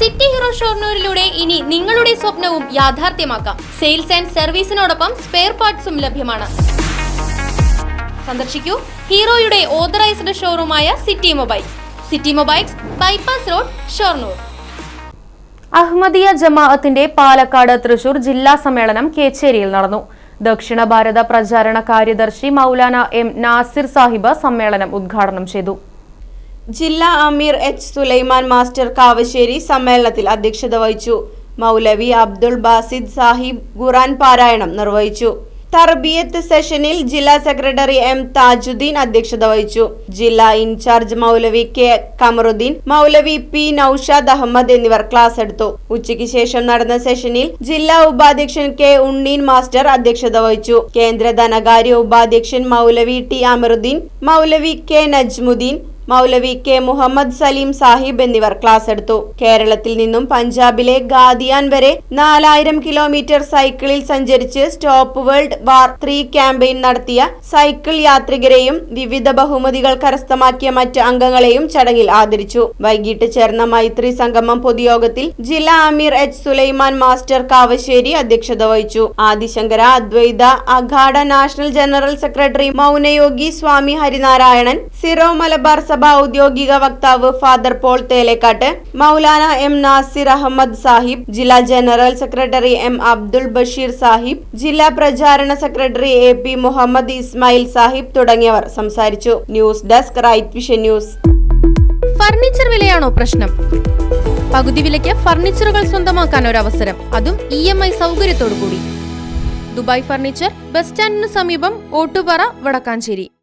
City hero ഷൊർണൂരിലൂടെ ഇനി നിങ്ങളുടെ സ്വപ്നവും യാഥാർത്ഥ്യമാക്കാം. സെയിൽസ് ആൻഡ് സർവീസിനോടൊപ്പം സ്പെയർ പാർട്സും ലഭ്യമാണ്. സന്ദർശിക്കൂ ഹീറോയുടെ ഓതറൈസ്ഡ് ഷോറൂമായ city mobiles. City mobiles, bypass road, Shoranur. Ahmadiyya ജമാഅത്തിന്റെ പാലക്കാട് തൃശൂർ ജില്ലാ സമ്മേളനം കേച്ചേരിയിൽ നടന്നു. ദക്ഷിണ ഭാരത പ്രചാരണ കാര്യദർശി മൗലാന എം നാസിർ സാഹിബ് സമ്മേളനം ഉദ്ഘാടനം ചെയ്തു. ജില്ലാ അമീർ എച്ച് സുലൈമാൻ മാസ്റ്റർ കാവശ്ശേരി സമ്മേളനത്തിൽ അധ്യക്ഷത വഹിച്ചു. മൗലവി അബ്ദുൾ ബാസിദ് സാഹിബ് ഖുർആൻ പാരായണം നിർവഹിച്ചു. തർബിയത്ത് സെഷനിൽ ജില്ലാ സെക്രട്ടറി എം താജുദ്ദീൻ അധ്യക്ഷത വഹിച്ചു. ജില്ലാ ഇൻചാർജ് മൗലവി കെ കമറുദ്ദീൻ, മൗലവി പി നൌഷാദ് അഹമ്മദ് എന്നിവർ ക്ലാസ് എടുത്തു. ഉച്ചയ്ക്ക് ശേഷം നടന്ന സെഷനിൽ ജില്ലാ ഉപാധ്യക്ഷൻ കെ ഉണ്ണീൻ മാസ്റ്റർ അധ്യക്ഷത വഹിച്ചു. കേന്ദ്ര ധനകാര്യ ഉപാധ്യക്ഷൻ മൗലവി ടി അമറുദ്ദീൻ, മൗലവി കെ നജ്മുദ്ദീൻ, മൗലവി കെ മുഹമ്മദ് സലീം സാഹിബ് എന്നിവർ ക്ലാസ് എടുത്തു. കേരളത്തിൽ നിന്നും പഞ്ചാബിലെ ഗാദിയാൻ വരെ 4000 കിലോമീറ്റർ സൈക്കിളിൽ സഞ്ചരിച്ച് സ്റ്റോപ്പ് വേൾഡ് വാർ 3 ക്യാമ്പയിൻ നടത്തിയ സൈക്കിൾ യാത്രികരെയും വിവിധ ബഹുമതികൾ കരസ്ഥമാക്കിയ മറ്റ് അംഗങ്ങളെയും ചടങ്ങിൽ ആദരിച്ചു. വൈകിട്ട് ചേർന്ന മൈത്രി സംഗമം പൊതുയോഗത്തിൽ ജില്ലാ അമീർ എച്ച് സുലൈമാൻ മാസ്റ്റർ കാവശ്ശേരി അധ്യക്ഷത വഹിച്ചു. Adishankara Advaita Akhada national general secretary Maunayogi Swami Harinarayanan, Syro Malabar Sabha ഔദ്യോഗിക വക്താവ് Father Paul Thelakkat, Maulana M Nasir Ahmad Sahib, ജില്ലാ general secretary M Abdul Basheer Sahib, ജില്ലാ പ്രചാരണ secretary A P Muhammad Ismail Sahib തുടങ്ങിയവർ സംസാരിച്ചു. News desk, right vision news. Furniture വിലയാണോ പ്രശ്നം? പകുതി വിലയ്ക്ക് ഫർണിച്ചറുകൾ സ്വന്തമാക്കാൻ ഒരു അവസരം, അതും EMI സൗകര്യത്തോടു കൂടി. ദുബായ് ഫർണിച്ചർ, ബസ് സ്റ്റാൻഡിന് സമീപം, ഓട്ടുപാറ, വടക്കാഞ്ചേരി.